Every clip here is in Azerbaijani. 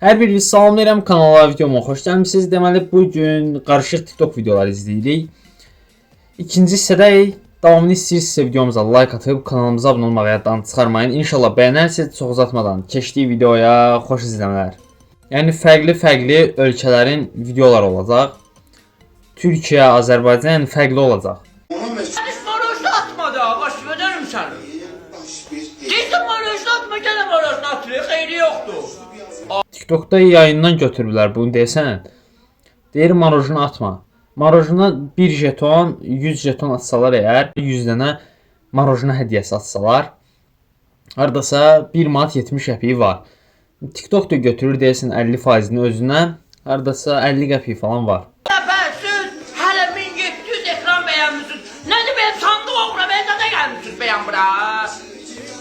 Hər birinizi salamlayıram, kanala videoma xoş gəlmisiniz. Deməli bugün qarışıq TikTok videoları izləyirik. İkinci hissədə davamını istəyirsinizsə videomuza like atıb kanalımıza abunə olmağı yaddan çıxarmayın. İnşallah bəyənərsiniz. Çox uzatmadan keçdik videoya, xoş izləmələr. Yəni fərqli ölkələrin videoları olacaq. Türkiyə, Azərbaycan, yəni fərqli olacaq. Marojda atma da, baş verərəm səni. Deyirsən marojda atma, gələm marojda atır, xeyri yoxdur. TikTok'da yayından götürürlər bunu desən. Deyir marojunu atma. Marojuna 1 jeton, 100 jeton atsalar əgər, 100 dənə marojuna hədiyyəsi atsalar, hardasa 1 manat 70 qəpiyi var. TikTok da götürür deyəsən 50%-ni özünə, hardasa 50 qəpiyi falan var. Siz hələ 1700 ekran bəyənmişsiniz. Nədir benim sandıq oğuna bəyəndə gəlmişsiniz bəyən bura?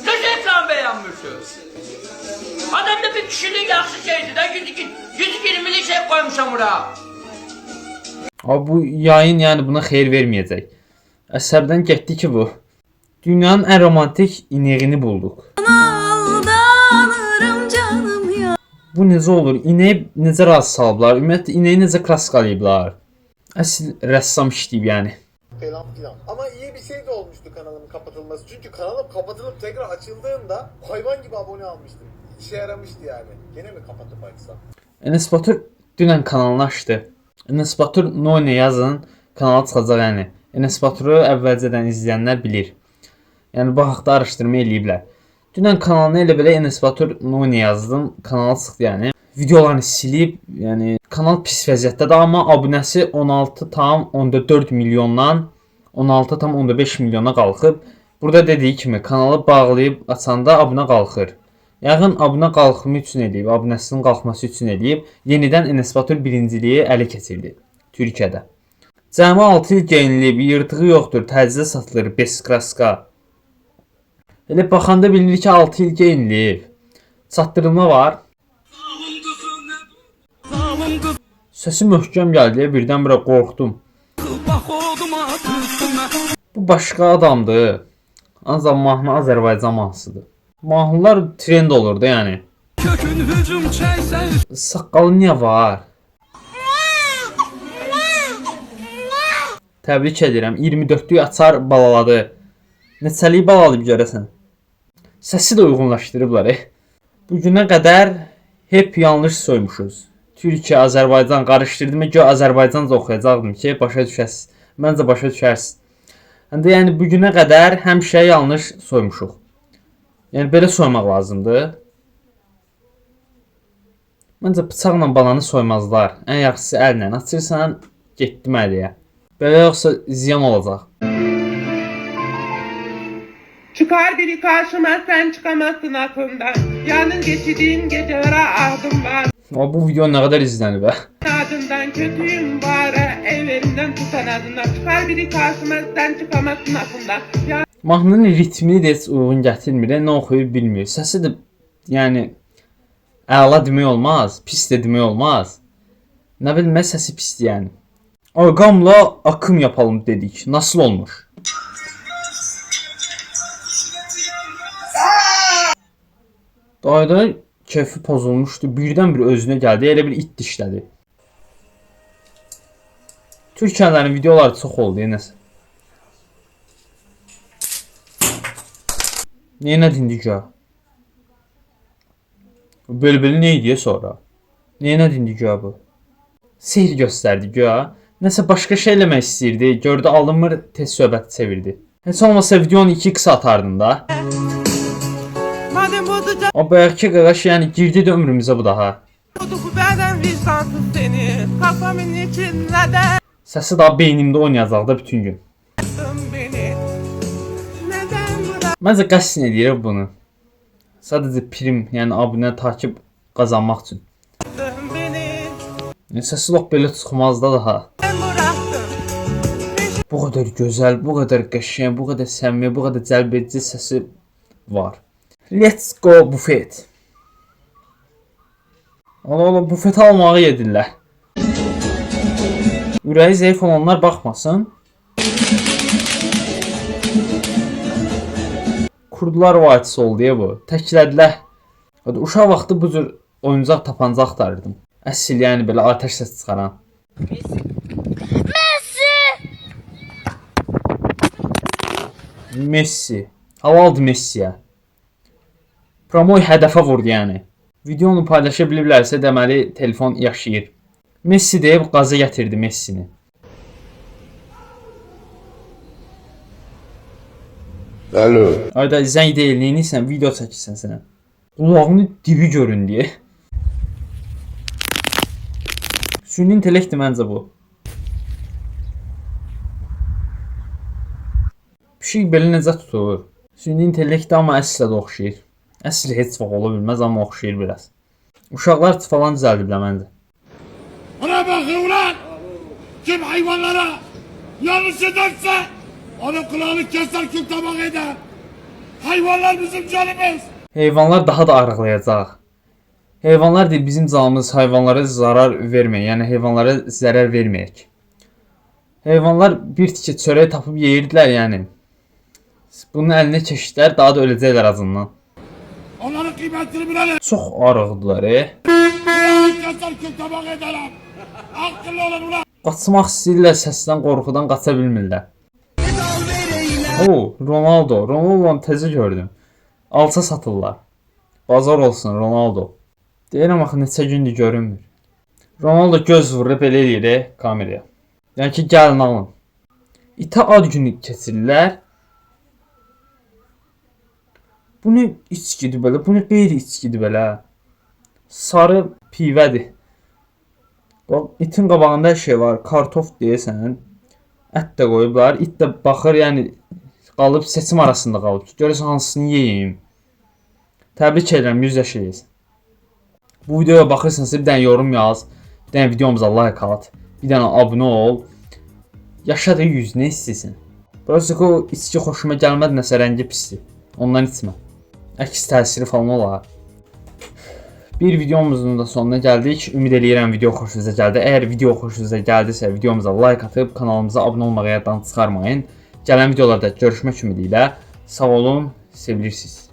Siz ekran bəyənmişsiniz. Adamda bir kişilik yaxşı şeydir də, 120'lik şey koymuşam bura. Abi bu yayın yəni buna xeyir verməyəcək. Əsəbdən getdi ki bu. Dünyanın ən romantik inəğini bulduq. Bu necə olur? İnəyi necə razı salıblar? Ümumiyyətlə inəyi necə kraskalayıblar? Əsl rəssam işləyib yəni. Falan filan. Ama iyi bir şey de olmuştu kanalımın kapatılması. Çünkü kanalım kapatılıp tekrar açıldığında hayvan gibi abone almıştım. İşe yaramıştı yani. Gene mi kapatıp açsam? Enes Batur dünən kanalını açdı. Enes Batur None yazın, kanala çıxacaq yəni. Enes Baturu əvvəlcədən izləyənlər bilir. Yəni bu haqda araşdırma eləyiblər. Dünən kanalına elə belə Enes Batur None yazdım, kanala çıxdı yəni. Videolarını silib, yəni kanal pis vəziyyətdədir, amma abunəsi 16,4 milyondan 16,5 milyona qalxıb. Burada dediyi kimi kanalı bağlayıb açanda abunə qalxır. Yəqin abunə qalxımı üçün eləyib, abunəsinin qalxması üçün eləyib, yenidən Enes Batur birinciliyi ələ keçirdi Türkiyədə. Cəmi 6 il geyinilib, yırtığı yoxdur, təzə satılır, beskraska. Elə baxanda bilinir ki 6 il geyinilib. Çatdırılma var. Səsi möhkəm gəldi, birdən-birə qorxdum. Bu başqa adamdır. Ancaq mahnı Azərbaycan mahnısıdır. Mahnılar trend olurdu yəni. Saqqalı niyə var? Təbrik edirəm. 24'lük açar balaladı. Neçəliyi balalayıb görəsən? Səsi də uyğunlaşdırıblar. Bugünə qədər hep yanlış soymuşuz. Türkiyə, Azərbaycan qarışdırdım. Gör Azərbaycanca oxuyacaqdım ki, başa düşəsiz. Məncə başa düşərsiniz. Yəni bugünə qədər həmişə yanlış soymuşuq. Yəni belə soymaq lazımdır. Məncə bıçaqla bananı soymazlar. Ən yaxşısı əllə açırsan, getdi məliyə. Belə yoxsa ziyan olacaq. Çıkar biri karşıma sen çıkamazsın aklımdan. Yanın geçirdiğim gecelere ahdım var. Bu video nə qədər izlənib hə? Adından kötüyüm bari evlerimden tutan adından. Çıkar biri karşıma sen çıkamazsın aklımdan. Mahnının ritmini də heç uyğun gətirmir, nə oxuyur bilmir. Səsi də yəni əla demək olmaz, pis də demək olmaz. Nə bilim, səsi pisdir yəni. Orqamla akım yapalım dedik. Nasıl olmuş? Dayda keyfi pozulmuşdu. Birdən-bir özünə gəldi. Elə bir it dişlədi. Türkiyələrin videoları çox oldu nəsə. Niyə nə dindik ya? Bölbülü nə idi sonra? Niyə nə dindik ya bu? Sehir göstərdi ya. Nəsə başqa şey eləmək istəyirdi. Gördü alınmır, tez söhbəti çevirdi. Heç olmasa videonu 2x atardın da. O bayaqki qaqaş yəni girdi də ömrümüzə bu daha. Səsi daha beynimdə oynayacaq da bütün gün. Məncə qəsd edir bunu. Sadəcə prim, yəni abunə takip qazanmaq üçün. Səsi lok belə çıxmaz da daha. Bu qədər gözəl, bu qədər qəşəng, bu qədər səmimi, bu qədər cəlb edici səsi var. Let's go bufet. Allah bufet almağı yedirlər. Ürəyi zəif olanlar baxmasın. Kurdlar vadisi oldu ya bu. Təklədilər. Uşaq vaxtı bu cür oyuncaq tapanca axtarırdım. Əsl yəni belə atəş səs çıxaran. Messi. Halaldır Messiyə. Promoy hədəfə vurdu yəni. Videonu paylaşa biliblərsə deməli telefon yaşayır. Messi deyib qaza gətirdi Messini. Alo. Ayda zəng deyil, neyinsən, video çəkirsən sən. Qulağını dibi görün deyə. Süni intellektdir məncə bu. Pişik belə necə tutur? Süni intellekt amma əslə də oxşayır. Əsl heç vaxt ola bilməz amma oxşayır biraz. Uşaqlar falan düzəldiblər məncə. Ona bakın ulan! Kim hayvanlara yanlış ederse onun kulağını keser kül tabak eder. Hayvanlar bizim canımız. Heyvanlar daha da arıqlayacaq. Heyvanlar deyil, bizim canımız hayvanlara zarar verməyək, yəni heyvanlara zərər verməyək. Heyvanlar bir tikə çörək tapıb yeyirdilər yəni. Bunun əlinə keçdilər, daha da öləcəklər azından. Onların kıymetini bilelim. Çox arıqdılar, Kulağını keser kül tabak ederler. Akıllı olun ulan. Qaçmaq istəyirlər, səsdən, qorxudan qaça bilmirlər. Ronaldo. Ronaldo'nu təzə gördüm. Alça satırlar. Bazar olsun Ronaldo. Deyirəm axı neçə gündür görünmür. Ronaldo göz vurur belə eləyir kameraya. Yəni ki gəlin alın. İtə ad günü keçirirlər. Bu ne içkidir belə? Bu ne qeyri içkidir belə? Sarı pivədir. Bax itin qabağında hər şey var. Kartof deyəsən. Ət də qoyublar. İt də baxır, yəni qalıb seçim arasında qalıb. Görürsən hansını yeyim. Təbrik edirəm, 100 yaşayız. Bu videoya baxırsansa bir dənə yorum yaz. Bir dənə videomuza like at. Bir dənə abunə ol. Yaşa da 100, nə istəyirsən? Burası ki o içki xoşuma gəlmədi, nəsə rəngi pisdir. Ondan içmə. Əks təsiri falan olar. Bir videomuzun da sonuna gəldik. Ümid eləyirəm video xoşunuza gəldi. Əgər video xoşunuza gəldisə videomuza like atıb kanalımıza abunə olmağı yaddan çıxarmayın. Gələn videolarda görüşmək ümidi ilə sağ olun, sevilirsiniz.